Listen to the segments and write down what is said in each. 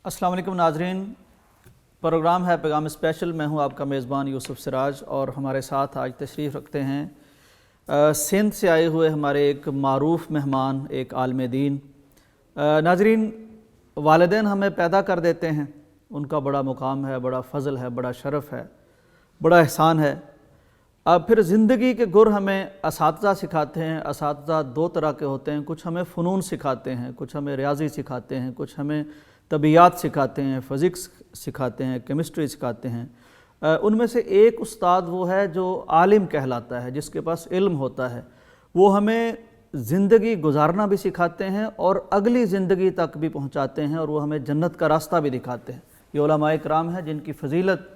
السلام علیکم ناظرین، پروگرام ہے پیغام اسپیشل۔ میں ہوں آپ کا میزبان یوسف سراج، اور ہمارے ساتھ آج تشریف رکھتے ہیں سندھ سے آئے ہوئے ہمارے ایک معروف مہمان، ایک عالم دین۔ ناظرین، والدین ہمیں پیدا کر دیتے ہیں، ان کا بڑا مقام ہے، بڑا فضل ہے، بڑا شرف ہے، بڑا احسان ہے۔ اب پھر زندگی کے گر ہمیں اساتذہ سکھاتے ہیں۔ اساتذہ دو طرح کے ہوتے ہیں، کچھ ہمیں فنون سکھاتے ہیں، کچھ ہمیں ریاضی سکھاتے ہیں، کچھ ہمیں طبیعیات سکھاتے ہیں، فزکس سکھاتے ہیں، کیمسٹری سکھاتے ہیں۔ ان میں سے ایک استاد وہ ہے جو عالم کہلاتا ہے، جس کے پاس علم ہوتا ہے۔ وہ ہمیں زندگی گزارنا بھی سکھاتے ہیں اور اگلی زندگی تک بھی پہنچاتے ہیں، اور وہ ہمیں جنت کا راستہ بھی دکھاتے ہیں۔ یہ علماء کرام ہیں جن کی فضیلت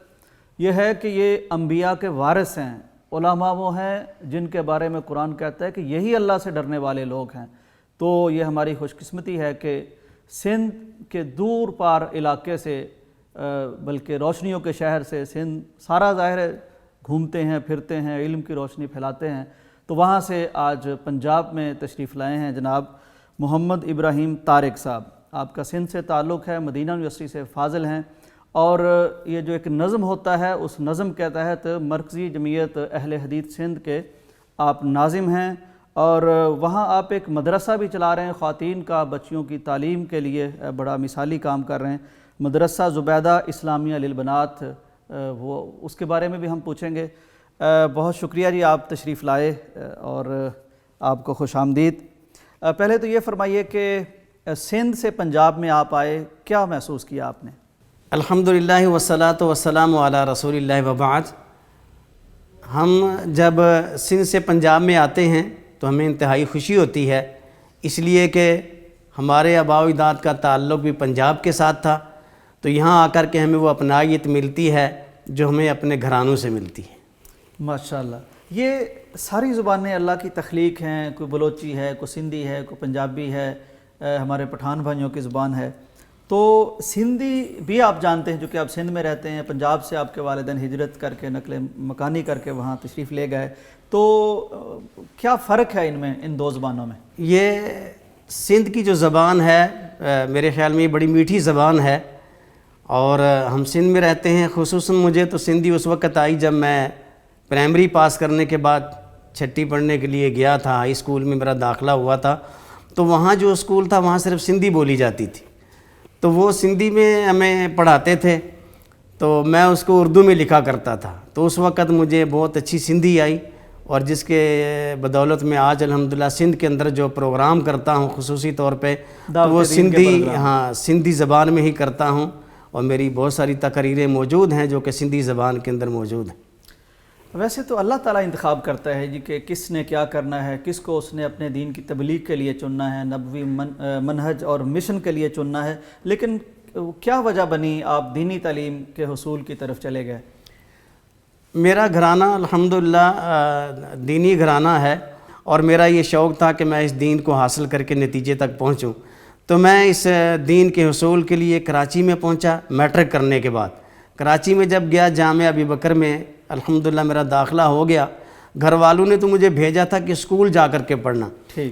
یہ ہے کہ یہ انبیاء کے وارث ہیں۔ علماء وہ ہیں جن کے بارے میں قرآن کہتا ہے کہ یہی اللہ سے ڈرنے والے لوگ ہیں۔ تو یہ ہماری خوش قسمتی ہے کہ سندھ کے دور پار علاقے سے، بلکہ روشنیوں کے شہر سے سندھ سارا ظاہر ہے گھومتے ہیں، پھرتے ہیں، علم کی روشنی پھیلاتے ہیں۔ تو وہاں سے آج پنجاب میں تشریف لائے ہیں جناب محمد ابراہیم طارق صاحب۔ آپ کا سندھ سے تعلق ہے، مدینہ یونیورسٹی سے فاضل ہیں، اور یہ جو ایک نظم ہوتا ہے اس نظم کے تحت مرکزی جمعیت اہل حدیث سندھ کے آپ ناظم ہیں، اور وہاں آپ ایک مدرسہ بھی چلا رہے ہیں خواتین کا، بچیوں کی تعلیم کے لیے بڑا مثالی کام کر رہے ہیں، مدرسہ زبیدہ اسلامیہ للبنات۔ وہ اس کے بارے میں بھی ہم پوچھیں گے۔ بہت شکریہ جی، آپ تشریف لائے اور آپ کو خوش آمدید۔ پہلے تو یہ فرمائیے کہ سندھ سے پنجاب میں آپ آئے، کیا محسوس کیا آپ نے؟ الحمدللہ والصلاۃ والسلام علی رسول اللہ وبعد۔ ہم جب سندھ سے پنجاب میں آتے ہیں تو ہمیں انتہائی خوشی ہوتی ہے، اس لیے کہ ہمارے آباء و اجداد کا تعلق بھی پنجاب کے ساتھ تھا، تو یہاں آ کر کے ہمیں وہ اپنائیت ملتی ہے جو ہمیں اپنے گھرانوں سے ملتی ہے۔ ماشاءاللہ، یہ ساری زبانیں اللہ کی تخلیق ہیں، کوئی بلوچی ہے، کوئی سندھی ہے، کوئی پنجابی ہے، ہمارے پٹھان بھائیوں کی زبان ہے۔ تو سندھی بھی آپ جانتے ہیں، جو کہ آپ سندھ میں رہتے ہیں، پنجاب سے آپ کے والدین ہجرت کر کے نقل مکانی کر کے وہاں تشریف لے گئے، تو کیا فرق ہے ان میں، ان دو زبانوں میں؟ یہ سندھ کی جو زبان ہے میرے خیال میں یہ بڑی میٹھی زبان ہے، اور ہم سندھ میں رہتے ہیں۔ خصوصاً مجھے تو سندھی اس وقت آئی جب میں پرائمری پاس کرنے کے بعد چھٹی پڑھنے کے لیے گیا تھا، ہائی اسکول میں میرا داخلہ ہوا تھا، تو وہاں جو اسکول تھا وہاں صرف سندھی بولی جاتی تھی، تو وہ سندھی میں ہمیں پڑھاتے تھے، تو میں اس کو اردو میں لکھا کرتا تھا۔ تو اس وقت مجھے بہت اچھی سندھی آئی، اور جس کے بدولت میں آج الحمدللہ سندھ کے اندر جو پروگرام کرتا ہوں خصوصی طور پہ تو وہ سندھی زبان میں ہی کرتا ہوں، اور میری بہت ساری تقریریں موجود ہیں جو کہ سندھی زبان کے اندر موجود ہیں۔ ویسے تو اللہ تعالیٰ انتخاب کرتا ہے جی کہ کس نے کیا کرنا ہے، کس کو اس نے اپنے دین کی تبلیغ کے لیے چننا ہے، نبوی منہج اور مشن کے لیے چننا ہے، لیکن کیا وجہ بنی آپ دینی تعلیم کے حصول کی طرف چلے گئے؟ میرا گھرانہ الحمدللہ دینی گھرانہ ہے، اور میرا یہ شوق تھا کہ میں اس دین کو حاصل کر کے نتیجے تک پہنچوں، تو میں اس دین کے حصول کے لیے کراچی میں پہنچا میٹرک کرنے کے بعد۔ کراچی میں جب گیا جامعہ ابی بکر میں الحمدللہ میرا داخلہ ہو گیا۔ گھر والوں نے تو مجھے بھیجا تھا کہ اسکول جا کر کے پڑھنا،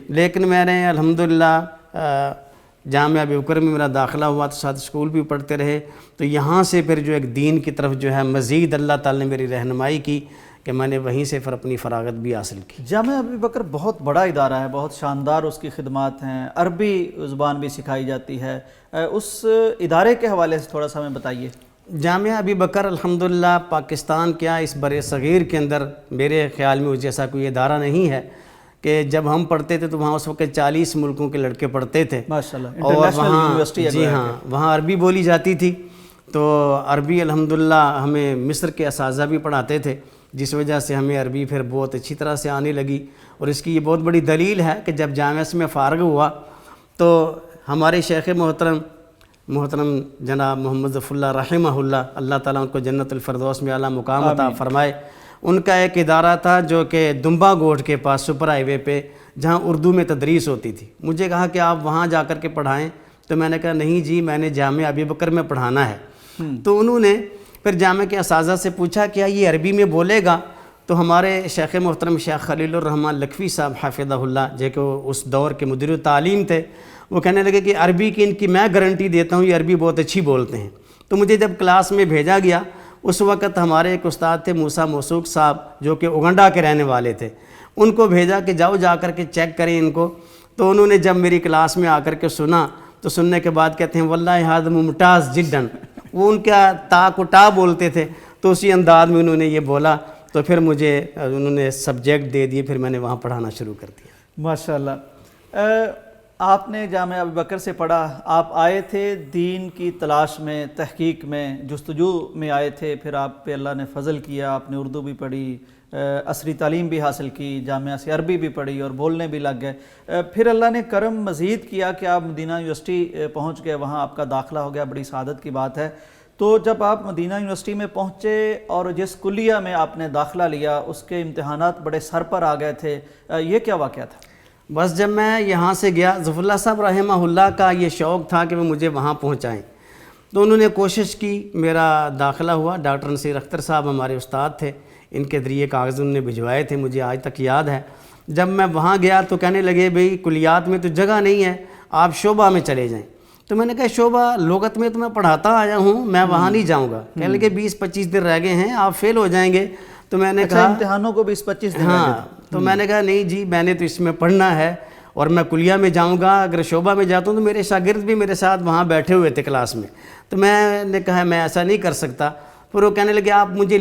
لیکن میں نے الحمدللہ جامعہ ابی بکر میں میرا داخلہ ہوا تو ساتھ اسکول بھی پڑھتے رہے، تو یہاں سے پھر جو ایک دین کی طرف جو ہے مزید اللہ تعالی نے میری رہنمائی کی کہ میں نے وہیں سے پھر اپنی فراغت بھی حاصل کی۔ جامعہ ابی بکر بہت بڑا ادارہ ہے، بہت شاندار اس کی خدمات ہیں، عربی زبان بھی سکھائی جاتی ہے، اس ادارے کے حوالے سے تھوڑا سا ہمیں بتائیے۔ جامعہ ابی بکر الحمدللہ پاکستان کیا اس بر صغیر کے اندر میرے خیال میں اس جیسا کوئی ادارہ نہیں ہے، کہ جب ہم پڑھتے تھے تو وہاں اس وقت 40 ملکوں کے لڑکے پڑھتے تھے، ماشاءاللہ، اور انٹرنیشنل یونیورسٹی ہے، جی ہاں وہاں عربی بولی جاتی تھی، تو عربی الحمدللہ ہمیں مصر کے اساتذہ بھی پڑھاتے تھے، جس وجہ سے ہمیں عربی پھر بہت اچھی طرح سے آنے لگی۔ اور اس کی یہ بہت بڑی دلیل ہے کہ جب جامعہ سے میں فارغ ہوا تو ہمارے شیخ محترم جناب محمد ظفر اللہ رحمہ اللہ، اللہ تعالیٰ ان کو جنت الفردوس میں اعلیٰ مقام عطا فرمائے، ان کا ایک ادارہ تھا جو کہ دمبا گوٹھ کے پاس سپر ہائی وے پہ، جہاں اردو میں تدریس ہوتی تھی۔ مجھے کہا کہ آپ وہاں جا کر کے پڑھائیں، تو میں نے کہا نہیں جی، میں نے جامعہ ابی بکر میں پڑھانا ہے۔ تو انہوں نے پھر جامعہ کے اساتذہ سے پوچھا کیا یہ عربی میں بولے گا؟ تو ہمارے شیخ محترم شیخ خلیل الرحمن لکھوی صاحب حفظہ اللہ، جو کہ اس دور کے مدیر تعلیم تھے، وہ کہنے لگے کہ عربی کی ان کی میں گارنٹی دیتا ہوں، یہ عربی بہت اچھی بولتے ہیں۔ تو مجھے جب کلاس میں بھیجا گیا، اس وقت ہمارے ایک استاد تھے موسیٰ موسوق صاحب، جو کہ اوگنڈا کے رہنے والے تھے، ان کو بھیجا کہ جاؤ جا کر کے چیک کریں ان کو۔ تو انہوں نے جب میری کلاس میں آ کر کے سنا تو سننے کے بعد کہتے ہیں واللہ ہذا ممتاز جداً، وہ ان کا تا کو ٹا بولتے تھے، تو اسی انداز میں انہوں نے یہ بولا، تو پھر مجھے انہوں نے سبجیکٹ دے دیے، پھر میں نے وہاں پڑھانا شروع کر دیا۔ ماشاءاللہ۔ آپ نے جامعہ ابو بکر سے پڑھا، آپ آئے تھے دین کی تلاش میں، تحقیق میں، جستجو میں آئے تھے، پھر آپ پہ اللہ نے فضل کیا، آپ نے اردو بھی پڑھی، عصری تعلیم بھی حاصل کی، جامعہ سے عربی بھی پڑھی اور بولنے بھی لگ گئے۔ پھر اللہ نے کرم مزید کیا کہ آپ مدینہ یونیورسٹی پہنچ گئے، وہاں آپ کا داخلہ ہو گیا، بڑی سعادت کی بات ہے۔ تو جب آپ مدینہ یونیورسٹی میں پہنچے اور جس کلیہ میں آپ نے داخلہ لیا اس کے امتحانات بڑے سر پر آ گئے تھے، یہ کیا واقعہ تھا؟ بس جب میں یہاں سے گیا، ظفر اللہ صاحب رحمہ اللہ کا یہ شوق تھا کہ وہ مجھے وہاں پہنچائیں، تو انہوں نے کوشش کی، میرا داخلہ ہوا۔ ڈاکٹر نصیر اختر صاحب ہمارے استاد تھے، ان کے ذریعے کاغذ انہوں نے بھجوائے تھے، مجھے آج تک یاد ہے۔ جب میں وہاں گیا تو کہنے لگے بھئی کلیات میں تو جگہ نہیں ہے، آپ شعبہ میں چلے جائیں۔ تو میں نے کہا شعبہ لغت میں تو میں پڑھاتا آیا ہوں، میں وہاں نہیں جاؤں گا۔ کہنے لگے 20-25 دن رہ گئے ہیں، آپ فیل ہو جائیں گے۔ تو میں نے کہا امتحانوں کو 20-25 دن ہاں، تو میں نے کہا نہیں جی، میں نے تو اس میں پڑھنا ہے اور میں کلیہ میں جاؤں گا، اگر شعبہ میں جاتا ہوں تو میرے شاگرد بھی میرے ساتھ وہاں بیٹھے ہوئے تھے کلاس میں۔ تو میں نے کہا میں ایسا نہیں کر سکتا۔ پھر وہ کہنے لگے آپ مجھے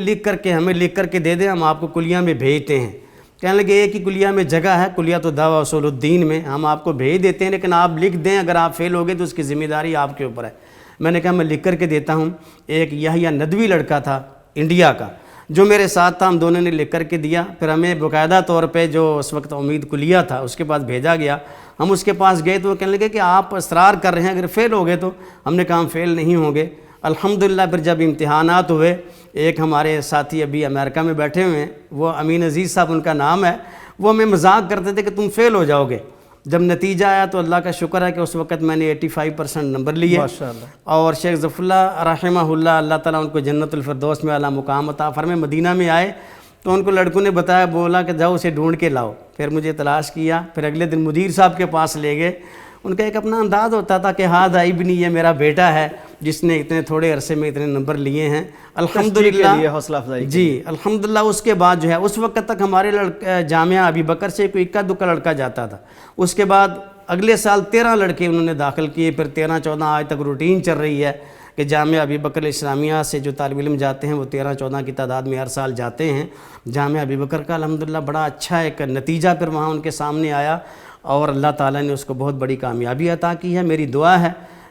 ہمیں لکھ کر کے دے دیں، ہم آپ کو کلیہ میں بھیجتے ہیں۔ کہنے لگے ایک ہی کلیہ میں جگہ ہے، کلیۃ الدعوہ اصول الدین میں، ہم آپ کو بھیج دیتے ہیں، لیکن آپ لکھ دیں، اگر آپ فیل ہو گئے تو اس کی ذمہ داری آپ کے اوپر ہے۔ میں نے کہا میں لکھ کر کے دیتا ہوں۔ ایک یحییٰ ندوی لڑکا تھا انڈیا کا جو میرے ساتھ تھا، ہم دونوں نے لکھ کر کے دیا۔ پھر ہمیں باقاعدہ طور پہ جو اس وقت امید کلیہ تھا اس کے پاس بھیجا گیا، ہم اس کے پاس گئے تو وہ کہنے لگے کہ آپ اصرار کر رہے ہیں اگر فیل ہو گئے تو، ہم نے کہا ہم فیل نہیں ہوں گے۔ الحمدللہ پھر جب امتحانات ہوئے، ایک ہمارے ساتھی ابھی امریکہ میں بیٹھے ہوئے ہیں، وہ امین عزیز صاحب ان کا نام ہے، وہ ہمیں مذاق کرتے تھے کہ تم فیل ہو جاؤ گے۔ جب نتیجہ آیا تو اللہ کا شکر ہے کہ اس وقت میں نے 85% نمبر لیے، ماشاءاللہ۔ اور شیخ ظفر اللہ رحمہ اللہ، اللہ تعالیٰ ان کو جنت الفردوس میں اعلیٰ مقام عطا فرمائے، مدینہ میں آئے تو ان کو لڑکوں نے بتایا، بولا کہ جاؤ اسے ڈھونڈ کے لاؤ۔ پھر مجھے تلاش کیا، پھر اگلے دن مدیر صاحب کے پاس لے گئے۔ ان کا ایک اپنا انداز ہوتا تھا کہ ہاں ابنی، یہ میرا بیٹا ہے جس نے اتنے تھوڑے عرصے میں اتنے نمبر لیے ہیں، الحمدللہ۔ حوصلہ افزائی جی الحمدللہ۔ اس کے بعد جو ہے اس وقت تک ہمارے جامعہ ابی بکر سے کوئی اکا دکا لڑکا جاتا تھا، اس کے بعد اگلے سال 13 لڑکے انہوں نے داخل کیے، پھر 13-14 آج تک روٹین چل رہی ہے کہ جامعہ ابی بکر اسلامیہ سے جو طالب علم جاتے ہیں وہ 13-14 کی تعداد میں ہر سال جاتے ہیں۔ جامعہ ابی بکر کا الحمدللہ بڑا اچھا ایک نتیجہ پھر وہاں ان کے سامنے آیا، اور اللہ تعالیٰ نے اس کو بہت بڑی کامیابی عطا کی ہے۔ میری دعا ہے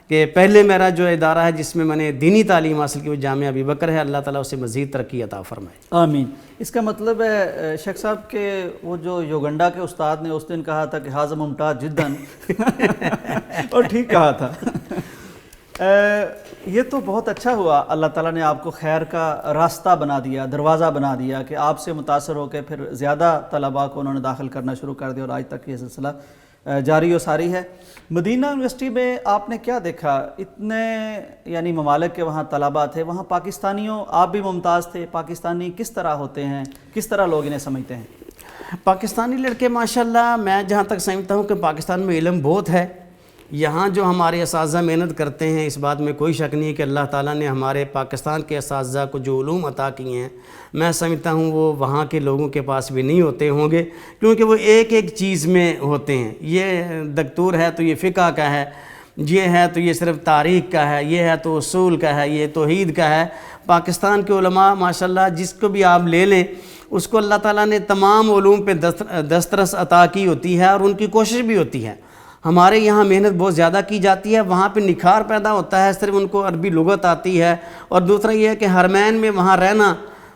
کہ پہلے میرا جو ادارہ ہے جس میں میں نے دینی تعلیم حاصل کی وہ جامعہ ابی بکر ہے، اللہ تعالیٰ اسے مزید ترقی عطا فرمائے۔ آمین۔ اس کا مطلب ہے شیخ صاحب کہ وہ جو یوگنڈا کے استاد نے اس دن کہا تھا کہ ہاذا ممتاز جداً، اور ٹھیک کہا تھا۔ یہ تو بہت اچھا ہوا، اللہ تعالیٰ نے آپ کو خیر کا راستہ بنا دیا، دروازہ بنا دیا کہ آپ سے متاثر ہو کے پھر زیادہ طلباء کو انہوں نے داخل کرنا شروع کر دیا، اور آج تک یہ سلسلہ جاری و ساری ہے۔ مدینہ یونیورسٹی میں آپ نے کیا دیکھا؟ اتنے یعنی ممالک کے وہاں طلباء تھے، وہاں پاکستانیوں، آپ بھی ممتاز تھے، پاکستانی کس طرح ہوتے ہیں، کس طرح لوگ انہیں سمجھتے ہیں؟ پاکستانی لڑکے ماشاءاللہ، میں جہاں تک سمجھتا ہوں کہ پاکستان میں علم بہت ہے۔ یہاں جو ہمارے اساتذہ محنت کرتے ہیں، اس بات میں کوئی شک نہیں کہ اللہ تعالیٰ نے ہمارے پاکستان کے اساتذہ کو جو علوم عطا کیے ہیں، میں سمجھتا ہوں وہ وہاں کے لوگوں کے پاس بھی نہیں ہوتے ہوں گے، کیونکہ وہ ایک ایک چیز میں ہوتے ہیں۔ یہ دکتور ہے تو یہ فقہ کا ہے، یہ ہے تو یہ صرف تاریخ کا ہے، یہ ہے تو اصول کا ہے، یہ توحید کا ہے۔ پاکستان کے علماء ماشاءاللہ جس کو بھی آپ لے لیں، اس کو اللہ تعالیٰ نے تمام علوم پہ دسترس عطا کی ہوتی ہے، اور ان کی کوشش بھی ہوتی ہے۔ ہمارے یہاں محنت بہت زیادہ کی جاتی ہے، وہاں پہ نکھار پیدا ہوتا ہے، صرف ان کو عربی لغت آتی ہے، اور دوسرا یہ ہے کہ حرمین میں وہاں رہنا،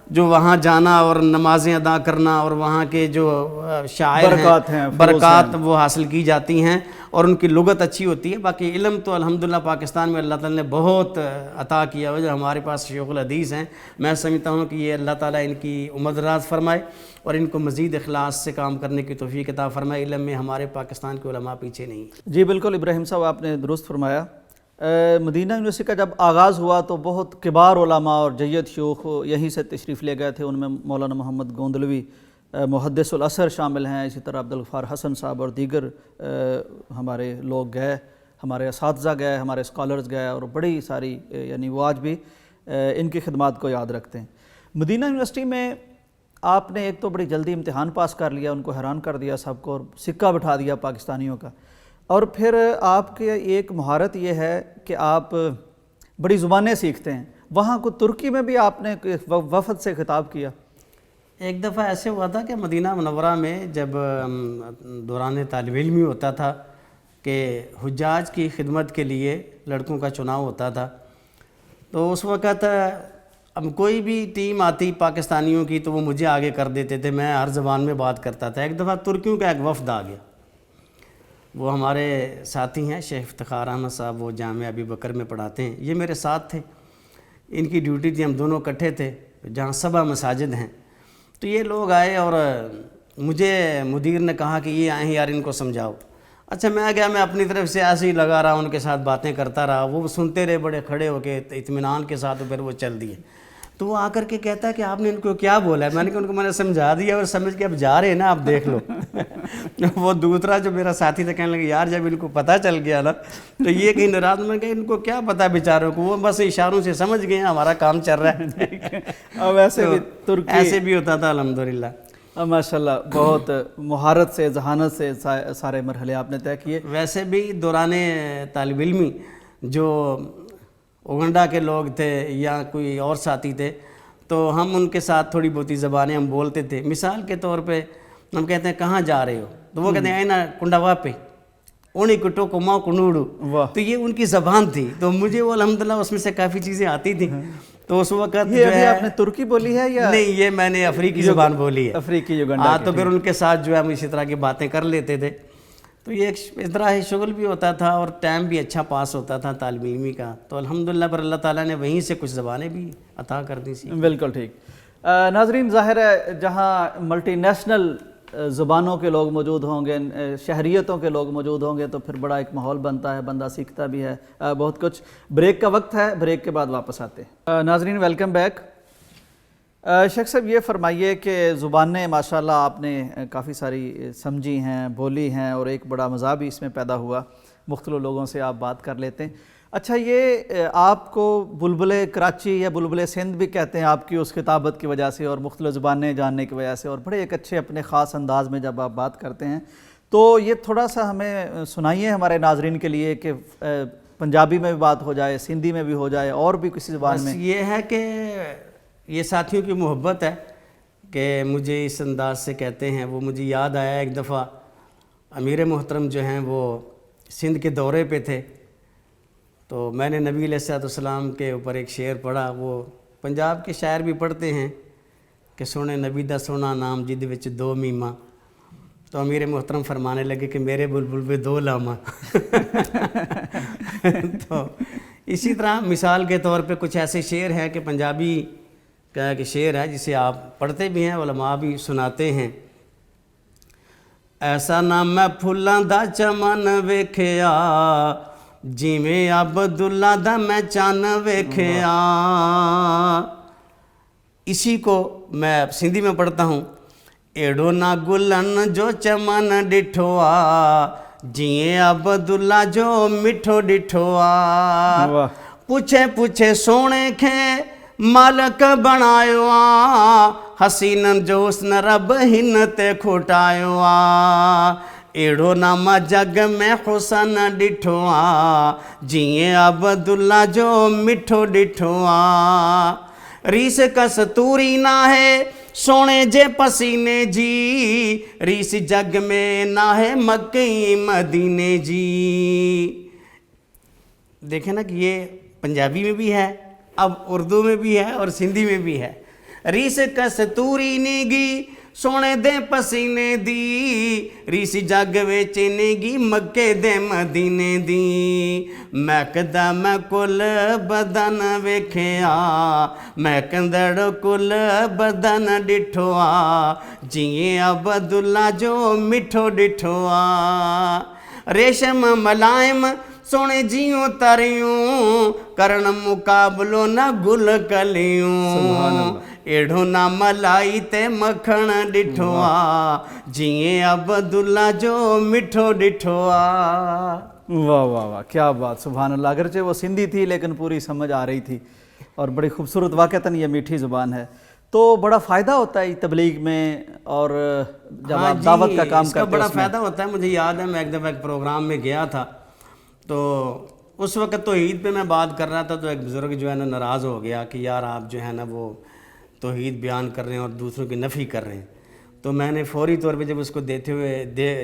جو وہاں جانا اور نمازیں ادا کرنا، اور وہاں کے جو شاعر ہیں برکات وہ حاصل کی جاتی ہیں، اور ان کی لغت اچھی ہوتی ہے۔ باقی علم تو الحمدللہ پاکستان میں اللہ تعالیٰ نے بہت عطا کیا ہے۔ جو ہمارے پاس شیخ الحدیث ہیں، میں سمجھتا ہوں کہ یہ اللہ تعالیٰ ان کی عمر دراز فرمائے اور ان کو مزید اخلاص سے کام کرنے کی توفیق عطا فرمائے۔ علم میں ہمارے پاکستان کے علماء پیچھے نہیں۔ جی بالکل ابراہیم صاحب، آپ نے درست فرمایا۔ مدینہ یونیورسٹی کا جب آغاز ہوا تو بہت کبار علماء اور جید شیوخ یہیں سے تشریف لے گئے تھے، ان میں مولانا محمد گوندلوی محدث العصر شامل ہیں، اسی طرح عبدالغفار حسن صاحب اور دیگر ہمارے لوگ گئے ہمارے اساتذہ گئے، ہمارے اسکالرز گئے، اور بڑی ساری یعنی وہ آج بھی ان کی خدمات کو یاد رکھتے ہیں۔ مدینہ یونیورسٹی میں آپ نے ایک تو بڑی جلدی امتحان پاس کر لیا، ان کو حیران کر دیا سب کو، اور سکہ بٹھا دیا پاکستانیوں کا، اور پھر آپ کے ایک مہارت یہ ہے کہ آپ بڑی زبانیں سیکھتے ہیں۔ وہاں کو ترکی میں بھی آپ نے وفد سے خطاب کیا؟ ایک دفعہ ایسے ہوا تھا کہ مدینہ منورہ میں جب دوران طالب علمی ہوتا تھا کہ حجاج کی خدمت کے لیے لڑکوں کا چناؤ ہوتا تھا، تو اس وقت اب کوئی بھی ٹیم آتی پاکستانیوں کی تو وہ مجھے آگے کر دیتے تھے، میں ہر زبان میں بات کرتا تھا۔ ایک دفعہ ترکیوں کا ایک وفد آ گیا، وہ ہمارے ساتھی ہیں شیخ افتخار احمد صاحب، وہ جامعہ ابی بکر میں پڑھاتے ہیں، یہ میرے ساتھ تھے، ان کی ڈیوٹی تھی، ہم دونوں اکٹھے تھے جہاں 7 مساجد ہیں۔ تو یہ لوگ آئے اور مجھے مدیر نے کہا کہ یہ آئے ہیں یار، ان کو سمجھاؤ۔ اچھا میں گیا، میں اپنی طرف سے ایسے ہی لگا رہا، ان کے ساتھ باتیں کرتا رہا، وہ سنتے رہے بڑے کھڑے ہو کے اطمینان کے ساتھ، پھر وہ چل دیے۔ تو وہ آ کر کے کہتا ہے کہ آپ نے ان کو کیا بولا ہے؟ میں نے کہا ان کو میں نے سمجھا دیا اور سمجھ کے اب جا رہے ہیں نا، آپ دیکھ لو۔ وہ دوسرا جو میرا ساتھی تھا کہنے لگا یار جب ان کو پتہ چل گیا نا تو یہ کہیں ناراض، میں کہ ان کو کیا پتہ بیچاروں کو، وہ بس اشاروں سے سمجھ گئے ہیں ہمارا کام چل رہا ہے۔ اب ایسے بھی ترکی ایسے بھی ہوتا تھا الحمدللہ۔ ماشاءاللہ، بہت مہارت سے، ذہانت سے سارے مرحلے آپ نے طے کیے۔ ویسے بھی دوران طالب علمی جو اوگنڈا کے لوگ تھے یا کوئی اور ساتھی تھے تو ہم ان کے ساتھ تھوڑی بہتی زبانیں ہم بولتے تھے۔ مثال کے طور پہ ہم کہتے ہیں کہاں جا رہے ہو، تو وہ کہتے ہیں اینا کنڈاوا پہ اونی کٹو کماؤ کنوڑو، تو یہ ان کی زبان تھی، تو مجھے وہ الحمدللہ اس میں سے کافی چیزیں آتی تھیں۔ تو اس وقت یہ ابھی آپ نے ترکی بولی ہے یا نہیں؟ یہ میں نے افریقی زبان بولی ہے، افریقی یوگنڈا کی؟ تو پھر ان کے ساتھ جو ہے ہم اسی طرح کی باتیں کر لیتے تھے، تو یہ ایک اس طرح شغل بھی ہوتا تھا اور ٹائم بھی اچھا پاس ہوتا تھا طالب علمی کا۔ تو الحمدللہ پر اللہ تعالیٰ نے وہیں سے کچھ زبانیں بھی عطا کر دی سی۔ بالکل ٹھیک۔ ناظرین، ظاہر ہے جہاں ملٹی نیشنل زبانوں کے لوگ موجود ہوں گے، شہریتوں کے لوگ موجود ہوں گے، تو پھر بڑا ایک ماحول بنتا ہے، بندہ سیکھتا بھی ہے بہت کچھ۔ بریک کا وقت ہے، بریک کے بعد واپس آتے ہیں۔ ناظرین ویلکم بیک۔ شیخ صاحب یہ فرمائیے کہ زبانیں ماشاءاللہ آپ نے کافی ساری سمجھی ہیں، بولی ہیں، اور ایک بڑا مزہ بھی اس میں پیدا ہوا، مختلف لوگوں سے آپ بات کر لیتے ہیں۔ اچھا، یہ آپ کو بلبل کراچی یا بلبل سندھ بھی کہتے ہیں آپ کی اس خطابت کی وجہ سے اور مختلف زبانیں جاننے کی وجہ سے، اور بڑے ایک اچھے اپنے خاص انداز میں جب آپ بات کرتے ہیں، تو یہ تھوڑا سا ہمیں سنائیے ہمارے ناظرین کے لیے کہ پنجابی میں بھی بات ہو جائے، سندھی میں بھی ہو جائے، اور بھی کسی زبان میں۔ یہ ہے کہ یہ ساتھیوں کی محبت ہے کہ مجھے اس انداز سے کہتے ہیں۔ وہ مجھے یاد آیا ایک دفعہ امیر محترم جو ہیں وہ سندھ کے دورے پہ تھے، تو میں نے نبی علیہ السلام کے اوپر ایک شعر پڑھا۔ وہ پنجاب کے شاعر بھی پڑھتے ہیں کہ سونے نبی دا سونا نام جد وچ 2 میماں، تو امیر محترم فرمانے لگے کہ میرے بلبل پہ 2 لاما۔ تو اسی طرح مثال کے طور پہ کچھ ایسے شعر ہیں کہ پنجابی کا ایک شعر ہے جسے آپ پڑھتے بھی ہیں، علماء بھی سناتے ہیں۔ ایسا نہ میں پھلاں دا چمن ویکھیا، جیویں عبداللہ دا میں چن ویکھیا۔ اسی کو میں سندھی میں پڑھتا ہوں۔ ایڑو نہ گلن جو چمن ڈٹھوا، جیئیں عبداللہ جو مٹھو ڈٹھوا۔ پوچھے پوچھے سونے کھے مالک بنایو آ، حسینن جو حسن رب ہن تے کھوٹایو آ۔ ایڑو نام جگ میں حسن ڈٹھو آ، جیئیں عبداللہ جو مٹھو ڈٹھو آ۔ ریس کستوری نہ ہے سونے جے پسینے جی، ریس جگ میں نہ ہے مکئی مدینے جی۔ دیکھیں نا کہ یہ پنجابی میں بھی ہے، اب اردو میں بھی ہے اور سندھی میں بھی ہے۔ ریس کستوری نیگی سونے دے پسینے دی، ریس جگ وچ نیگی مکے دے مدینے دی۔ مہکدا میں کل بدن ویکھیا، مہکندڑ کل بدن ڈٹھو آ، جیئیں عبداللہ جو مٹھو ڈٹھو آ۔ ریشم ملائم سونے جیوں تریوں، کرن مقابلو نہ گل کلیوں۔ ایڑھو نہ ملائی تے مکھن ڈٹھو آ، جیئیں عبداللہ جو مٹھو ڈٹھو آ۔ واہ واہ واہ، کیا بات، سبحان اللہ. اگرچہ وہ سندھی تھی لیکن پوری سمجھ آ رہی تھی اور بڑی خوبصورت، واقعتاً یہ میٹھی زبان ہے. تو بڑا فائدہ ہوتا ہے تبلیغ میں اور جب آپ دعوت کا کام اس کا کرتے بڑا ہیں اس میں. فائدہ ہوتا ہے. مجھے یاد ہے میں ایک دفعہ ایک پروگرام میں گیا تھا، تو اس وقت توحید پہ میں بات کر رہا تھا، تو ایک بزرگ جو ہے نا ناراض ہو گیا کہ یار آپ جو ہے نا وہ توحید بیان کر رہے ہیں اور دوسروں کی نفی کر رہے ہیں. تو میں نے فوری طور پہ جب اس کو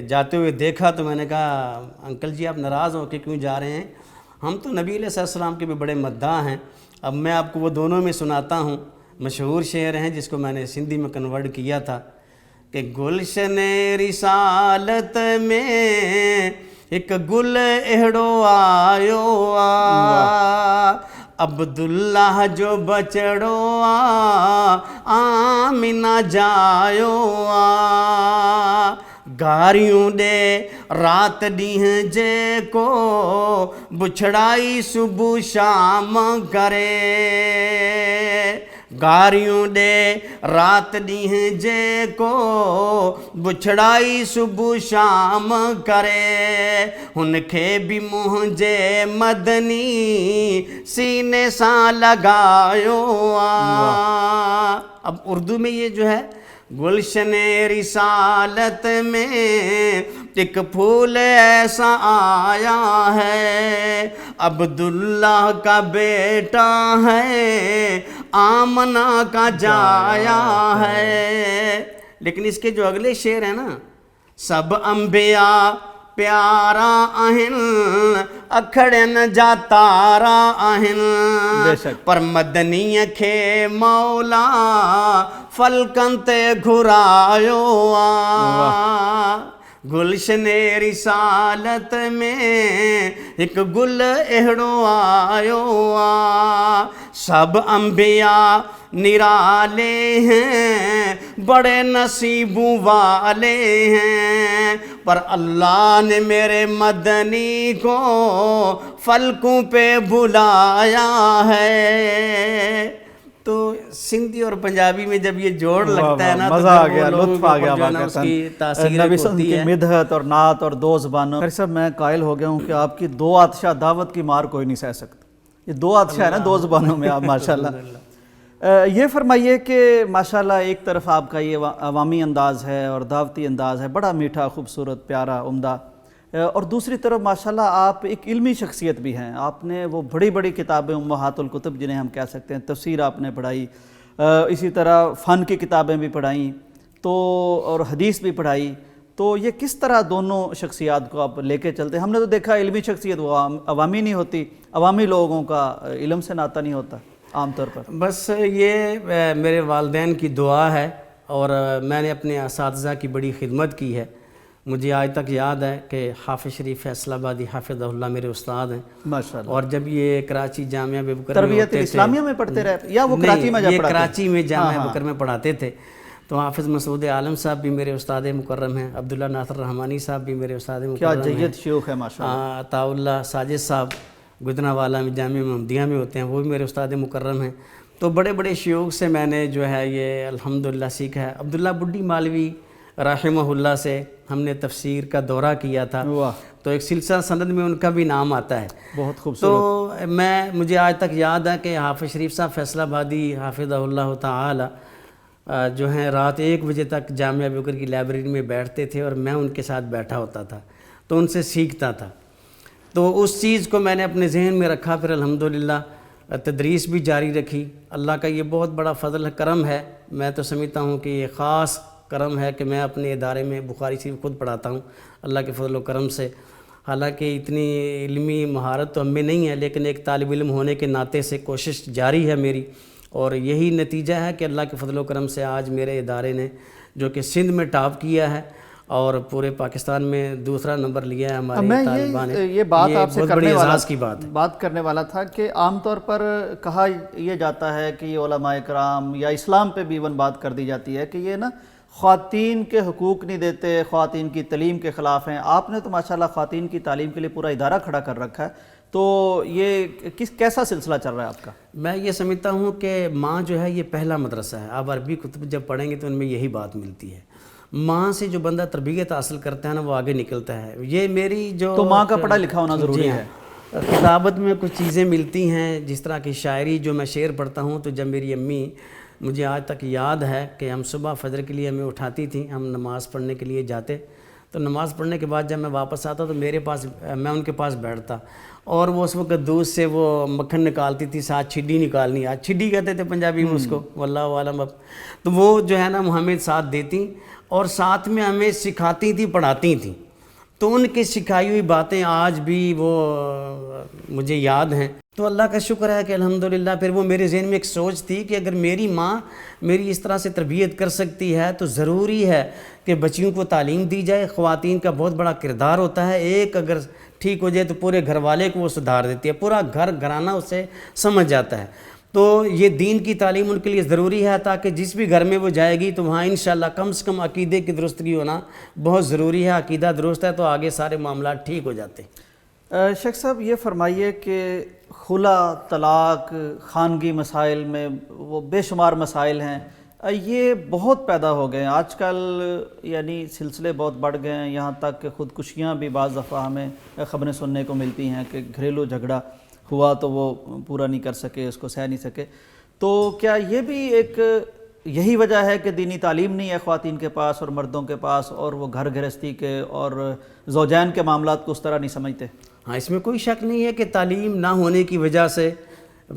جاتے ہوئے دیکھا تو میں نے کہا انکل جی آپ ناراض ہو کے کیوں جا رہے ہیں؟ ہم تو نبی علیہ السلام کے بھی بڑے مداح ہیں. اب میں آپ کو وہ دونوں میں سناتا ہوں. مشہور شعر ہیں جس کو میں نے سندھی میں کنورٹ کیا تھا کہ گلشن رسالت میں ایک گل اہڑو آیو آ، عبداللہ جو بچڑو آ، آمینہ جایو آ، گاریوں دے رات ڈیہں جے کو بچھڑائی صبح شام کرے، گاریوں دے رات ڈیہں جے کو بچھڑائی صبح شام کرے، ان کے بھی مجھے مدنی سینے ساں لگایو آ. اب اردو میں یہ جو ہے گلشن رسالت میں ایک پھول ایسا آیا ہے، عبداللہ کا بیٹا ہے، آمنہ کا جایا ہے. لیکن اس کے جو اگلے شعر ہیں نا، سب انبیاء پیارا آہن اکھڑن جا تارا آہن، بے شک، پر مدنی کھے مولا فلکن تے گھرایو آ. گلشن رسالت میں ایک گل اہڑو آیو آ، سب انبیاء نرالے ہیں، بڑے نصیبوں والے ہیں، پر اللہ نے میرے مدنی کو فلکوں پہ بلایا ہے. تو سندھی اور پنجابی میں جب یہ جوڑ لگتا ہے نا تو مزہ آ پھر وہ گیا، لوگوں لطف کے آ اوپر گیا جو ہے نا اس کی تاثیر نبی صلی ہوتی کی ہے. مدحت اور نعت اور دو زبانوں. پھر سب میں قائل ہو گیا ہوں کہ آپ کی دو آتشہ دعوت کی مار کوئی نہیں سہ سکتا. یہ دو آتشہ ہے نا دو زبانوں میں آپ ماشاءاللہ. یہ فرمائیے کہ ماشاءاللہ ایک طرف آپ کا یہ عوامی انداز ہے اور دعوتی انداز ہے، بڑا میٹھا، خوبصورت، پیارا، عمدہ، اور دوسری طرف ماشاءاللہ آپ ایک علمی شخصیت بھی ہیں. آپ نے وہ بڑی بڑی کتابیں امہات الکتب جنہیں ہم کہہ سکتے ہیں، تفسیر آپ نے پڑھائی، اسی طرح فن کی کتابیں بھی پڑھائیں تو اور حدیث بھی پڑھائی. تو یہ کس طرح دونوں شخصیات کو آپ لے کے چلتے ہیں؟ ہم نے تو دیکھا علمی شخصیت وہ عوامی نہیں ہوتی، عوامی لوگوں کا علم سے ناطہ نہیں ہوتا عام طور پر. بس یہ میرے والدین کی دعا ہے اور میں نے اپنے اساتذہ کی بڑی خدمت کی ہے. مجھے آج تک یاد ہے کہ حافظ شریف فیصل آبادی حافظ اللہ میرے استاد ہیں، ماشاءاللہ. اور جب یہ کراچی جامعہ بے بکر میں تربیت ہوتے تھے، اسلامیہ میں پڑھتے رہے یا وہ کراچی میں جا یہ پڑھاتے؟ کراچی میں جامعہ بکر میں پڑھاتے تھے. تو حافظ مسعود عالم صاحب بھی میرے استاد مکرم ہیں، عبداللہ ناصر رحمانی صاحب بھی میرے استاد کیا مکرم ہیں، جید شیوخ ہے ماشاءاللہ. عطا اللہ ساجد صاحب گجرانوالہ میں جامعہ محمدیہ میں ہوتے ہیں، وہ بھی میرے استاد مکرم ہیں. تو بڑے بڑے شیوخ سے میں نے جو ہے یہ الحمدللہ سیکھا ہے. عبداللہ بڈھی مالوی رحمہ اللہ سے ہم نے تفسیر کا دورہ کیا تھا، واہ، تو ایک سلسلہ سند میں ان کا بھی نام آتا ہے. بہت خوبصورت. تو مجھے آج تک یاد ہے کہ حافظ شریف صاحب فیصل آبادی حافظہ اللہ تعالی جو ہیں رات 1 بجے تک جامعہ بکر کی لائبریری میں بیٹھتے تھے اور میں ان کے ساتھ بیٹھا ہوتا تھا تو ان سے سیکھتا تھا. تو اس چیز کو میں نے اپنے ذہن میں رکھا، پھر الحمدللہ تدریس بھی جاری رکھی. اللہ کا یہ بہت بڑا فضل کرم ہے. میں تو سمجھتا ہوں کہ یہ خاص کرم ہے کہ میں اپنے ادارے میں بخاری شریف خود پڑھاتا ہوں اللہ کے فضل و کرم سے. حالانکہ اتنی علمی مہارت تو ہم میں نہیں ہے، لیکن ایک طالب علم ہونے کے ناطے سے کوشش جاری ہے میری، اور یہی نتیجہ ہے کہ اللہ کے فضل و کرم سے آج میرے ادارے نے جو کہ سندھ میں ٹاپ کیا ہے اور پورے پاکستان میں دوسرا نمبر لیا ہے ہمارے طالبان نے. یہ بات آپ سے بہت بڑی اعزاز کی بات کرنے والا تھا کہ عام طور پر کہا یہ جاتا ہے کہ یہ علماء کرام یا اسلام پہ بھی ایون بات کر دی جاتی ہے کہ یہ نا خواتین کے حقوق نہیں دیتے، خواتین کی تعلیم کے خلاف ہیں. آپ نے تو ماشاءاللہ خواتین کی تعلیم کے لیے پورا ادارہ کھڑا کر رکھا ہے. تو یہ کیسا سلسلہ چل رہا ہے آپ کا؟ میں یہ سمجھتا ہوں کہ ماں جو ہے یہ پہلا مدرسہ ہے. آپ عربی کتب جب پڑھیں گے تو ان میں یہی بات ملتی ہے. ماں سے جو بندہ تربیت حاصل کرتا ہے نا وہ آگے نکلتا ہے. یہ میری جو تو ماں کا پڑھا لکھا ہونا ضروری ہے. کتابت میں کچھ چیزیں ملتی ہیں جس طرح کی شاعری جو میں شعر پڑھتا ہوں. تو جب میری امی، مجھے آج تک یاد ہے کہ ہم صبح فجر کے لیے ہمیں اٹھاتی تھیں، ہم نماز پڑھنے کے لیے جاتے، تو نماز پڑھنے کے بعد جب میں واپس آتا تو میں ان کے پاس بیٹھتا، اور وہ اس وقت دودھ سے وہ مکھن نکالتی تھی، ساتھ چھڈی نکالنی، آج چھڈی کہتے تھے پنجابی میں اس کو، واللہ عالم. اب تو وہ جو ہے نا ہمیں ساتھ دیتی اور ساتھ میں ہمیں سکھاتی تھی، پڑھاتی تھیں. تو ان کی سکھائی ہوئی باتیں آج بھی وہ مجھے یاد ہیں. تو اللہ کا شکر ہے کہ الحمدللہ پھر وہ میرے ذہن میں ایک سوچ تھی کہ اگر میری ماں میری اس طرح سے تربیت کر سکتی ہے تو ضروری ہے کہ بچیوں کو تعلیم دی جائے. خواتین کا بہت بڑا کردار ہوتا ہے، ایک اگر ٹھیک ہو جائے تو پورے گھر والے کو وہ سدھار دیتی ہے، پورا گھرانہ اسے سمجھ جاتا ہے. تو یہ دین کی تعلیم ان کے لیے ضروری ہے تاکہ جس بھی گھر میں وہ جائے گی تو وہاں انشاءاللہ کم سے کم عقیدے کی درستگی ہونا بہت ضروری ہے. عقیدہ درست ہے تو آگے سارے معاملات ٹھیک ہو جاتے ہیں. شیخ صاحب یہ فرمائیے کہ خلا، طلاق، خانگی مسائل میں وہ بے شمار مسائل ہیں، یہ بہت پیدا ہو گئے ہیں آج کل، یعنی سلسلے بہت بڑھ گئے ہیں، یہاں تک کہ خودکشیاں بھی بعض دفعہ ہمیں خبریں سننے کو ملتی ہیں کہ گھریلو جھگڑا ہوا تو وہ پورا نہیں کر سکے، اس کو سہ نہیں سکے. تو کیا یہ بھی ایک یہی وجہ ہے کہ دینی تعلیم نہیں ہے خواتین کے پاس اور مردوں کے پاس، اور وہ گھر گھرستی کے اور زوجین کے معاملات کو اس طرح نہیں سمجھتے؟ ہاں، اس میں کوئی شک نہیں ہے کہ تعلیم نہ ہونے کی وجہ سے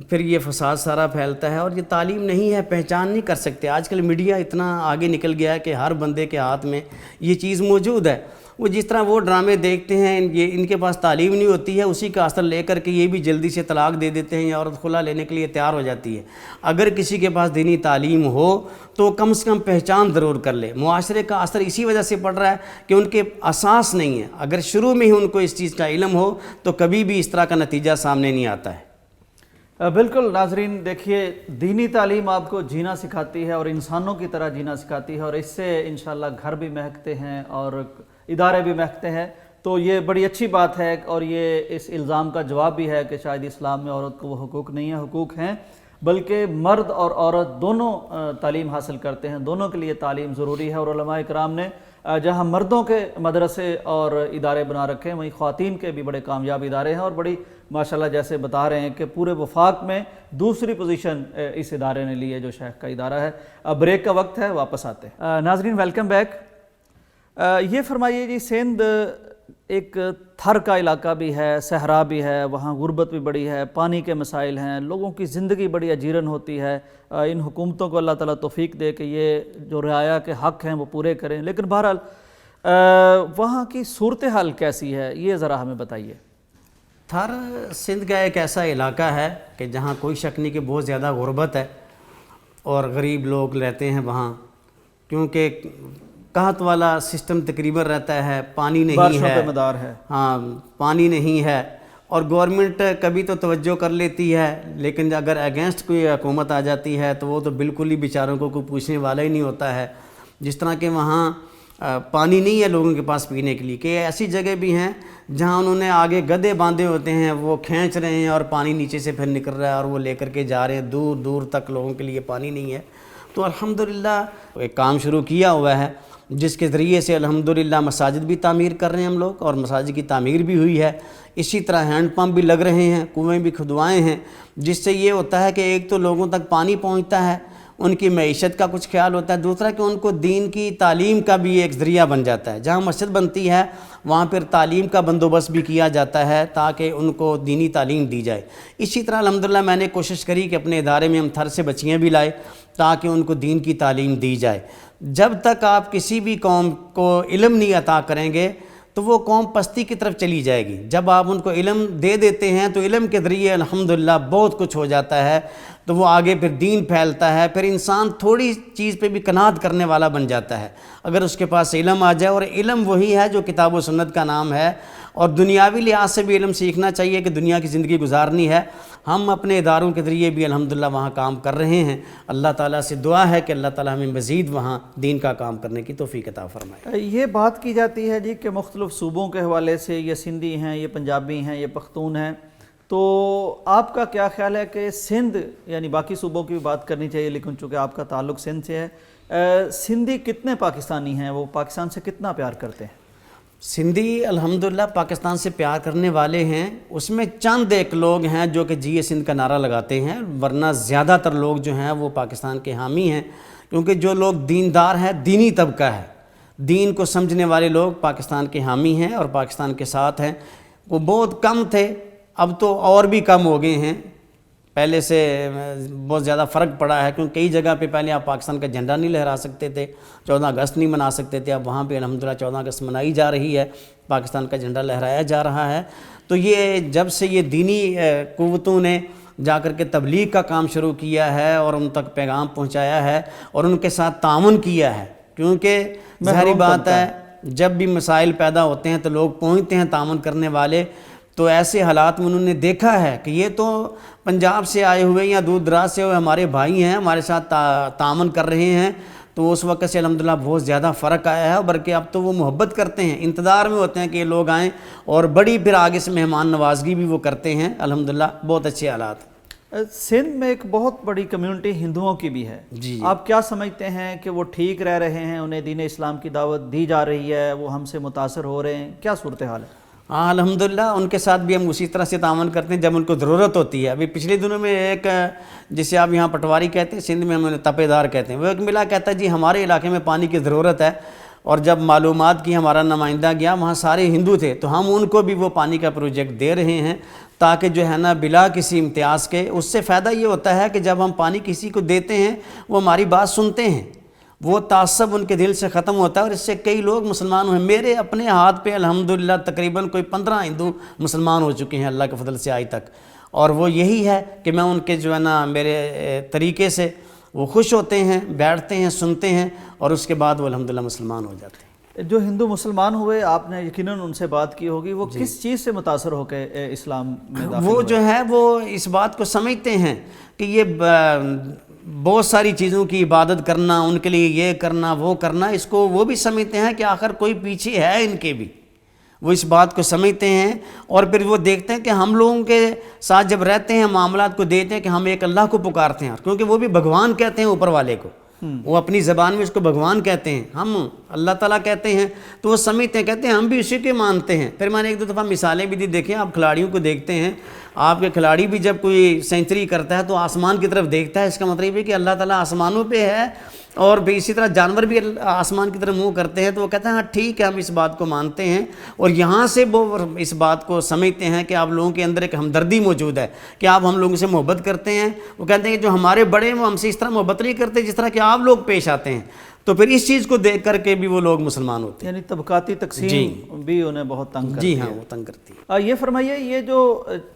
پھر یہ فساد سارا پھیلتا ہے، اور یہ تعلیم نہیں ہے، پہچان نہیں کر سکتے. آج کل میڈیا اتنا آگے نکل گیا ہے کہ ہر بندے کے ہاتھ میں یہ چیز موجود ہے. وہ جس طرح وہ ڈرامے دیکھتے ہیں، ان کے پاس تعلیم نہیں ہوتی ہے، اسی کا اثر لے کر کے یہ بھی جلدی سے طلاق دے دیتے ہیں یا عورت خلا لینے کے لیے تیار ہو جاتی ہے. اگر کسی کے پاس دینی تعلیم ہو تو کم سے کم پہچان ضرور کر لے. معاشرے کا اثر اسی وجہ سے پڑ رہا ہے کہ ان کے اساس نہیں ہے. اگر شروع میں ہی ان کو اس چیز کا علم ہو تو کبھی بھی اس طرح کا نتیجہ سامنے نہیں آتا ہے. بالکل ناظرین، دیکھیے دینی تعلیم آپ کو جینا سکھاتی ہے اور انسانوں کی طرح جینا سکھاتی ہے، اور اس سے انشاءاللہ گھر بھی مہکتے ہیں اور ادارے بھی مہکتے ہیں. تو یہ بڑی اچھی بات ہے، اور یہ اس الزام کا جواب بھی ہے کہ شاید اسلام میں عورت کو وہ حقوق نہیں ہیں. حقوق ہیں، بلکہ مرد اور عورت دونوں تعلیم حاصل کرتے ہیں، دونوں کے لیے تعلیم ضروری ہے. اور علماء کرام نے جہاں مردوں کے مدرسے اور ادارے بنا رکھے ہیں، وہیں خواتین کے بھی بڑے کامیاب ادارے ہیں، اور بڑی ماشاءاللہ جیسے بتا رہے ہیں کہ پورے وفاق میں دوسری پوزیشن اس ادارے نے لی ہے جو شیخ کا ادارہ ہے. اب بریک کا وقت ہے، واپس آتے ہیں. ناظرین ویلکم بیک. یہ فرمائیے جی، سندھ ایک تھر کا علاقہ بھی ہے، صحرا بھی ہے، وہاں غربت بھی بڑی ہے، پانی کے مسائل ہیں، لوگوں کی زندگی بڑی اجیرن ہوتی ہے. ان حکومتوں کو اللہ تعالیٰ توفیق دے کہ یہ جو رعایا کے حق ہیں وہ پورے کریں. لیکن بہرحال وہاں کی صورتحال کیسی ہے یہ ذرا ہمیں بتائیے. تھر سندھ کا ایک ایسا علاقہ ہے کہ جہاں کوئی شک نہیں کہ بہت زیادہ غربت ہے اور غریب لوگ رہتے ہیں وہاں، کیونکہ قحط والا سسٹم تقریباً رہتا ہے، پانی نہیں بارشوں ہے، پہ مدار ہے. ہاں پانی نہیں ہے، اور گورنمنٹ کبھی تو توجہ کر لیتی ہے، لیکن اگر اگینسٹ کوئی حکومت آ جاتی ہے تو وہ تو بالکل ہی بیچاروں کو کوئی پوچھنے والا ہی نہیں ہوتا ہے. جس طرح کہ وہاں پانی نہیں ہے لوگوں کے پاس پینے کے لیے، کہ ایسی جگہ بھی ہیں جہاں انہوں نے آگے گدھے باندھے ہوتے ہیں، وہ کھینچ رہے ہیں اور پانی نیچے سے پھر نکل رہا ہے اور وہ لے کر کے جا رہے ہیں، دور دور تک لوگوں کے لیے پانی نہیں ہے. تو الحمدللہ ایک کام شروع کیا ہوا ہے جس کے ذریعے سے الحمدللہ مساجد بھی تعمیر کر رہے ہیں ہم لوگ، اور مساجد کی تعمیر بھی ہوئی ہے. اسی طرح ہینڈ پمپ بھی لگ رہے ہیں، کنویں بھی کھدوائے ہیں، جس سے یہ ہوتا ہے کہ ایک تو لوگوں تک پانی پہنچتا ہے، ان کی معیشت کا کچھ خیال ہوتا ہے، دوسرا کہ ان کو دین کی تعلیم کا بھی ایک ذریعہ بن جاتا ہے. جہاں مسجد بنتی ہے وہاں پھر تعلیم کا بندوبست بھی کیا جاتا ہے تاکہ ان کو دینی تعلیم دی جائے. اسی طرح الحمدللہ میں نے کوشش کری کہ اپنے ادارے میں ہم تھر سے بچیاں بھی لائے تاکہ ان کو دین کی تعلیم دی جائے. جب تک آپ کسی بھی قوم کو علم نہیں عطا کریں گے تو وہ قوم پستی کی طرف چلی جائے گی. جب آپ ان کو علم دے دیتے ہیں تو علم کے ذریعے الحمدللہ بہت کچھ ہو جاتا ہے، تو وہ آگے پھر دین پھیلتا ہے، پھر انسان تھوڑی چیز پہ بھی قناعت کرنے والا بن جاتا ہے اگر اس کے پاس علم آ جائے. اور علم وہی ہے جو کتاب و سنت کا نام ہے، اور دنیاوی لحاظ سے بھی علم سیکھنا چاہیے کہ دنیا کی زندگی گزارنی ہے. ہم اپنے اداروں کے ذریعے بھی الحمدللہ وہاں کام کر رہے ہیں. اللہ تعالیٰ سے دعا ہے کہ اللہ تعالیٰ ہمیں مزید وہاں دین کا کام کرنے کی توفیق عطا فرمائے. یہ بات کی جاتی ہے جی کہ مختلف صوبوں کے حوالے سے، یہ سندھی ہیں، یہ پنجابی ہیں، یہ پختون ہیں، تو آپ کا کیا خیال ہے کہ سندھ یعنی باقی صوبوں کی بھی بات کرنی چاہیے لیکن چونکہ آپ کا تعلق سندھ سے ہے، سندھی کتنے پاکستانی ہیں، وہ پاکستان سے کتنا پیار کرتے ہیں؟ سندھی الحمدللہ پاکستان سے پیار کرنے والے ہیں، اس میں چند ایک لوگ ہیں جو کہ جی سندھ کا نعرہ لگاتے ہیں، ورنہ زیادہ تر لوگ جو ہیں وہ پاکستان کے حامی ہیں، کیونکہ جو لوگ دیندار ہیں، دینی طبقہ ہے، دین کو سمجھنے والے لوگ پاکستان کے حامی ہیں اور پاکستان کے ساتھ ہیں۔ وہ بہت کم تھے، اب تو اور بھی کم ہو گئے ہیں، پہلے سے بہت زیادہ فرق پڑا ہے، کیونکہ کئی جگہ پہ پہلے آپ پاکستان کا جھنڈا نہیں لہرا سکتے تھے، 14 اگست نہیں منا سکتے تھے، اب وہاں پہ الحمدللہ 14 اگست منائی جا رہی ہے، پاکستان کا جھنڈا لہرایا جا رہا ہے۔ تو یہ جب سے یہ دینی قوتوں نے جا کر کے تبلیغ کا کام شروع کیا ہے اور ان تک پیغام پہنچایا ہے اور ان کے ساتھ تعاون کیا ہے، کیونکہ ظاہری بات ہے جب بھی مسائل پیدا ہوتے ہیں تو لوگ پہنچتے ہیں تعاون کرنے والے، تو ایسے حالات میں انہوں نے دیکھا ہے کہ یہ تو پنجاب سے آئے ہوئے یا دور دراز سے ہوئے ہمارے بھائی ہیں، ہمارے ساتھ تعاون کر رہے ہیں، تو اس وقت سے الحمدللہ بہت زیادہ فرق آیا ہے، بلکہ اب تو وہ محبت کرتے ہیں، انتظار میں ہوتے ہیں کہ یہ لوگ آئیں، اور بڑی پھر آگے سے مہمان نوازگی بھی وہ کرتے ہیں، الحمدللہ بہت اچھے حالات۔ سندھ میں ایک بہت بڑی کمیونٹی ہندوؤں کی بھی ہے، جی آپ کیا سمجھتے ہیں کہ وہ ٹھیک رہ رہے ہیں، انہیں دین اسلام کی دعوت دی جا رہی ہے، وہ ہم سے متاثر ہو رہے ہیں، کیا صورتحال ہے؟ ہاں الحمدللہ ان کے ساتھ بھی ہم اسی طرح سے تعاون کرتے ہیں جب ان کو ضرورت ہوتی ہے۔ ابھی پچھلے دنوں میں ایک جسے آپ یہاں پٹواری کہتے ہیں، سندھ میں ہم انہیں تپے دار کہتے ہیں، وہ ایک ملا کہتا ہے جی ہمارے علاقے میں پانی کی ضرورت ہے، اور جب معلومات کی ہمارا نمائندہ گیا وہاں سارے ہندو تھے، تو ہم ان کو بھی وہ پانی کا پروجیکٹ دے رہے ہیں تاکہ جو ہے نا بلا کسی امتیاز کے، اس سے فائدہ یہ ہوتا ہے کہ جب ہم پانی کسی کو دیتے ہیں وہ ہماری بات سنتے ہیں، وہ تعصب ان کے دل سے ختم ہوتا ہے، اور اس سے کئی لوگ مسلمان ہوئے۔ میرے اپنے ہاتھ پہ الحمدللہ تقریباً کوئی 15 ہندو مسلمان ہو چکے ہیں اللہ کے فضل سے آج تک، اور وہ یہی ہے کہ میں ان کے جو ہے نا میرے طریقے سے وہ خوش ہوتے ہیں، بیٹھتے ہیں، سنتے ہیں، اور اس کے بعد وہ الحمدللہ مسلمان ہو جاتے ہیں۔ جو ہندو مسلمان ہوئے آپ نے یقیناً ان سے بات کی ہوگی، وہ کس چیز سے متاثر ہو کے اسلام میں داخل وہ ہوئے؟ جو ہے وہ اس بات کو سمجھتے ہیں کہ یہ بہت ساری چیزوں کی عبادت کرنا، ان کے لیے یہ کرنا وہ کرنا، اس کو وہ بھی سمجھتے ہیں کہ آخر کوئی پیچھے ہے ان کے بھی، وہ اس بات کو سمجھتے ہیں، اور پھر وہ دیکھتے ہیں کہ ہم لوگوں کے ساتھ جب رہتے ہیں معاملات کو دیتے ہیں کہ ہم ایک اللہ کو پکارتے ہیں، کیونکہ وہ بھی بھگوان کہتے ہیں اوپر والے کو، وہ اپنی زبان میں اس کو بھگوان کہتے ہیں، ہم اللہ تعالیٰ کہتے ہیں، تو وہ سمجھتے ہیں، کہتے ہیں ہم بھی اسی کے مانتے ہیں۔ پھر میں نے ایک دو دفعہ مثالیں بھی دی، دیکھیں آپ کھلاڑیوں کو دیکھتے ہیں، آپ کے کھلاڑی بھی جب کوئی سینچری کرتا ہے تو آسمان کی طرف دیکھتا ہے، اس کا مطلب ہے کہ اللہ تعالیٰ آسمانوں پہ ہے، اور بھی اسی طرح جانور بھی آسمان کی طرف منہ کرتے ہیں، تو وہ کہتے ہیں ہاں ٹھیک ہے ہم اس بات کو مانتے ہیں، اور یہاں سے وہ اس بات کو سمجھتے ہیں کہ آپ لوگوں کے اندر ایک ہمدردی موجود ہے، کہ آپ ہم لوگوں سے محبت کرتے ہیں۔ وہ کہتے ہیں کہ جو ہمارے بڑے ہیں وہ ہم سے اس طرح محبت نہیں کرتے جس طرح کہ آپ لوگ پیش آتے ہیں، تو پھر اس چیز کو دیکھ کر کے بھی وہ لوگ مسلمان ہوتے ہیں۔ یعنی طبقاتی تقسیم بھی انہیں بہت تنگ کرتی جی ہے۔ ہاں وہ تنگ کرتی ہے۔ یہ فرمائیے، یہ جو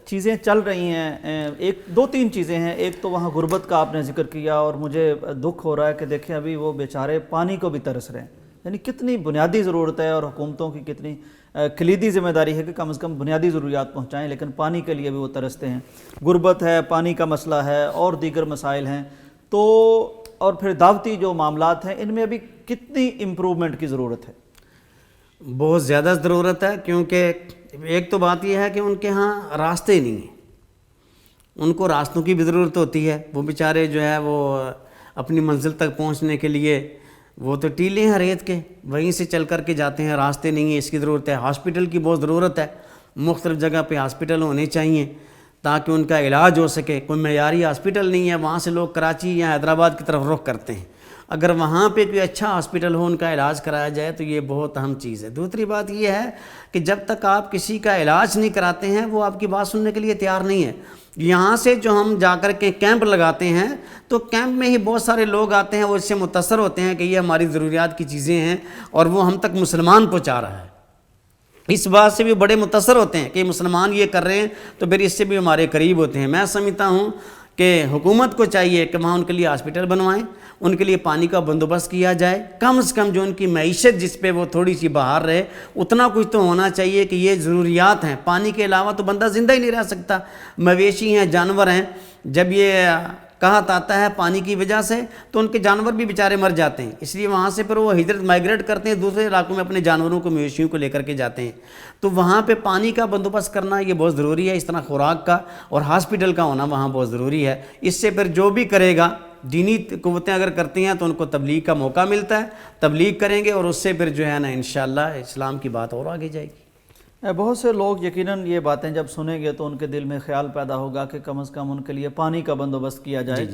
چیزیں چل رہی ہیں، ایک دو تین چیزیں ہیں، ایک تو وہاں غربت کا آپ نے ذکر کیا، اور مجھے دکھ ہو رہا ہے کہ دیکھیں ابھی وہ بیچارے پانی کو بھی ترس رہے ہیں، یعنی کتنی بنیادی ضرورت ہے، اور حکومتوں کی کتنی کلیدی ذمہ داری ہے کہ کم از کم بنیادی ضروریات پہنچائیں، لیکن پانی کے لیے بھی وہ ترستے ہیں۔ غربت ہے، پانی کا مسئلہ ہے، اور دیگر مسائل ہیں، تو اور پھر دعوتی جو معاملات ہیں، ان میں ابھی کتنی امپرومنٹ کی ضرورت ہے؟ بہت زیادہ ضرورت ہے، کیونکہ ایک تو بات یہ ہے کہ ان کے ہاں راستے نہیں ہیں، ان کو راستوں کی بھی ضرورت ہوتی ہے، وہ بیچارے جو ہے وہ اپنی منزل تک پہنچنے کے لیے وہ تو ٹیلے ہیں ریت کے، وہیں سے چل کر کے جاتے ہیں، راستے نہیں ہیں، اس کی ضرورت ہے۔ ہاسپٹل کی بہت ضرورت ہے، مختلف جگہ پہ ہاسپٹل ہونے چاہیے تاکہ ان کا علاج ہو سکے۔ کوئی معیاری ہاسپٹل نہیں ہے، وہاں سے لوگ کراچی یا حیدرآباد کی طرف رخ کرتے ہیں، اگر وہاں پہ کوئی اچھا ہاسپٹل ہو، ان کا علاج کرایا جائے تو یہ بہت اہم چیز ہے۔ دوسری بات یہ ہے کہ جب تک آپ کسی کا علاج نہیں کراتے ہیں وہ آپ کی بات سننے کے لیے تیار نہیں ہے۔ یہاں سے جو ہم جا کر کے کیمپ لگاتے ہیں تو کیمپ میں ہی بہت سارے لوگ آتے ہیں، وہ اس سے متاثر ہوتے ہیں کہ یہ ہماری ضروریات کی چیزیں ہیں اور وہ ہم تک مسلمان پہنچا رہا ہے، اس بات سے بھی بڑے متاثر ہوتے ہیں کہ مسلمان یہ کر رہے ہیں، تو پھر اس سے بھی ہمارے قریب ہوتے ہیں۔ میں سمجھتا ہوں کہ حکومت کو چاہیے کہ وہاں ان کے لیے ہاسپٹل بنوائیں، ان کے لیے پانی کا بندوبست کیا جائے، کم از کم جو ان کی معیشت جس پہ وہ تھوڑی سی بہار رہے، اتنا کچھ تو ہونا چاہیے کہ یہ ضروریات ہیں۔ پانی کے علاوہ تو بندہ زندہ ہی نہیں رہ سکتا، مویشی ہیں، جانور ہیں، جب یہ قحط آتا ہے پانی کی وجہ سے تو ان کے جانور بھی بیچارے مر جاتے ہیں، اس لیے وہاں سے پھر وہ ہجرت مائگریٹ کرتے ہیں، دوسرے علاقوں میں اپنے جانوروں کو مویشیوں کو لے کر کے جاتے ہیں۔ تو وہاں پہ پانی کا بندوبست کرنا یہ بہت ضروری ہے، اس طرح خوراک کا اور ہاسپٹل کا ہونا وہاں بہت ضروری ہے۔ اس سے پھر جو بھی کرے گا، دینی قوتیں اگر کرتی ہیں تو ان کو تبلیغ کا موقع ملتا ہے، تبلیغ کریں گے اور اس سے پھر جو ہے نا انشاءاللہ اسلام کی بات اور آگے جائے گی۔ بہت سے لوگ یقیناً یہ باتیں جب سنیں گے تو ان کے دل میں خیال پیدا ہوگا کہ کم از کم ان کے لیے پانی کا بندوبست کیا جائے۔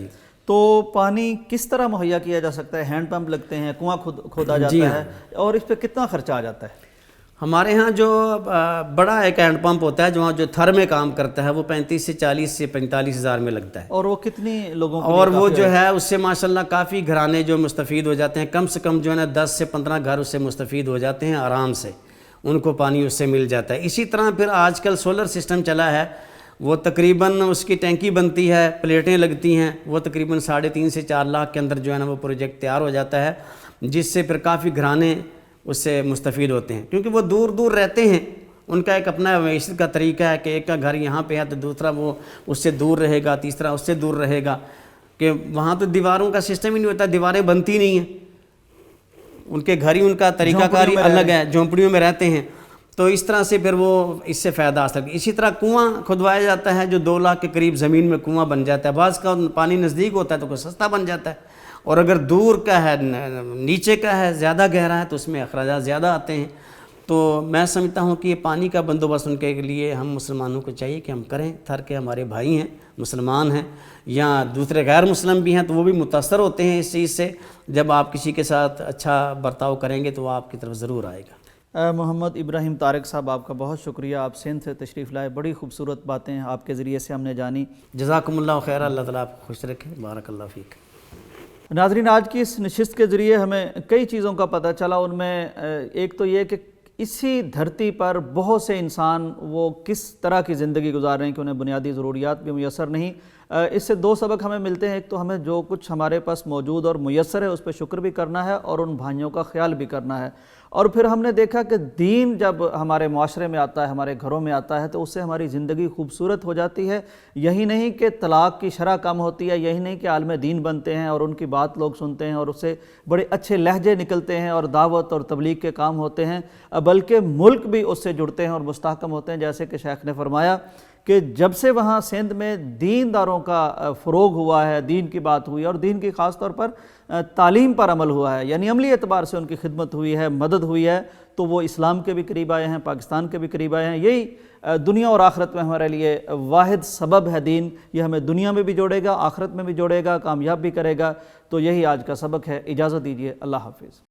تو پانی کس طرح مہیا کیا جا سکتا ہے؟ ہینڈ پمپ لگتے ہیں، کنواں کھودا جاتا ہے، اور اس پہ کتنا خرچہ آ جاتا ہے؟ ہمارے ہاں جو بڑا ایک ہینڈ پمپ ہوتا ہے جو جو تھر میں کام کرتا ہے وہ 35 سے 40 سے 45 ہزار میں لگتا ہے، اور وہ کتنی لوگوں کو؟ اور وہ جو ہے اس سے ماشاءاللہ کافی گھرانے جو مستفید ہو جاتے ہیں، کم سے کم جو ہے نا 10 سے 15 گھر اس سے مستفید ہو جاتے ہیں آرام سے، ان کو پانی اس سے مل جاتا ہے۔ اسی طرح پھر آج کل سولر سسٹم چلا ہے، وہ تقریباً اس کی ٹینکی بنتی ہے، پلیٹیں لگتی ہیں، وہ تقریباً 3.5 سے 4 لاکھ کے اندر جو ہے نا وہ پروجیکٹ تیار ہو جاتا ہے، جس سے پھر کافی گھرانے اس سے مستفید ہوتے ہیں، کیونکہ وہ دور دور رہتے ہیں، ان کا ایک اپنا معیشت کا طریقہ ہے کہ ایک کا گھر یہاں پہ ہے تو دوسرا وہ اس سے دور رہے گا، تیسرا اس سے دور رہے گا، کہ وہاں تو دیواروں کا سسٹم ہی نہیں ہوتا، دیواریں بنتی نہیں ہیں، ان کے گھر ہی ان کا طریقہ کاری الگ ہے، جھونپڑیوں میں رہتے ہیں، تو اس طرح سے پھر وہ اس سے فائدہ حاصل کرتے ہیں۔ اسی طرح کنواں کھدوایا جاتا ہے جو 2 لاکھ کے قریب زمین میں کنواں بن جاتا ہے، بعض کا پانی نزدیک ہوتا ہے تو کوئی سستا بن جاتا ہے، اور اگر دور کا ہے، نیچے کا ہے، زیادہ گہرا ہے تو اس میں اخراجات زیادہ آتے ہیں۔ تو میں سمجھتا ہوں کہ یہ پانی کا بندوبست ان کے لیے ہم مسلمانوں کو چاہیے کہ ہم کریں، تھر کے ہمارے بھائی ہیں، مسلمان ہیں یا دوسرے غیر مسلم بھی ہیں تو وہ بھی متاثر ہوتے ہیں اس چیز سے، جب آپ کسی کے ساتھ اچھا برتاؤ کریں گے تو وہ آپ کی طرف ضرور آئے گا۔ محمد ابراہیم طارق صاحب، آپ کا بہت شکریہ، آپ سندھ سے تشریف لائے، بڑی خوبصورت باتیں آپ کے ذریعے سے ہم نے جانی۔ جزاکم اللہ خیر، اللہ تعالیٰ آپ کو خوش رکھے، بارک اللہ فیک۔ ناظرین، آج کی اس نشست کے ذریعے ہمیں کئی چیزوں کا پتہ چلا، ان میں ایک تو یہ کہ اسی دھرتی پر بہت سے انسان وہ کس طرح کی زندگی گزار رہے ہیں کہ انہیں بنیادی ضروریات بھی میسر نہیں۔ اس سے 2 سبق ہمیں ملتے ہیں، ایک تو ہمیں جو کچھ ہمارے پاس موجود اور میسر ہے اس پہ شکر بھی کرنا ہے اور ان بھائیوں کا خیال بھی کرنا ہے، اور پھر ہم نے دیکھا کہ دین جب ہمارے معاشرے میں آتا ہے، ہمارے گھروں میں آتا ہے تو اس سے ہماری زندگی خوبصورت ہو جاتی ہے۔ یہی نہیں کہ طلاق کی شرح کم ہوتی ہے، یہی نہیں کہ عالم دین بنتے ہیں اور ان کی بات لوگ سنتے ہیں اور اس سے بڑے اچھے لہجے نکلتے ہیں اور دعوت اور تبلیغ کے کام ہوتے ہیں، بلکہ ملک بھی اس سے جڑتے ہیں اور مستحکم ہوتے ہیں، جیسے کہ شیخ نے فرمایا کہ جب سے وہاں سندھ میں دینداروں کا فروغ ہوا ہے، دین کی بات ہوئی اور دین کی خاص طور پر تعلیم پر عمل ہوا ہے، یعنی عملی اعتبار سے ان کی خدمت ہوئی ہے، مدد ہوئی ہے، تو وہ اسلام کے بھی قریب آئے ہیں، پاکستان کے بھی قریب آئے ہیں۔ یہی دنیا اور آخرت میں ہمارے لیے واحد سبب ہے دین، یہ ہمیں دنیا میں بھی جوڑے گا، آخرت میں بھی جوڑے گا، کامیاب بھی کرے گا۔ تو یہی آج کا سبق ہے۔ اجازت دیجیے، اللہ حافظ۔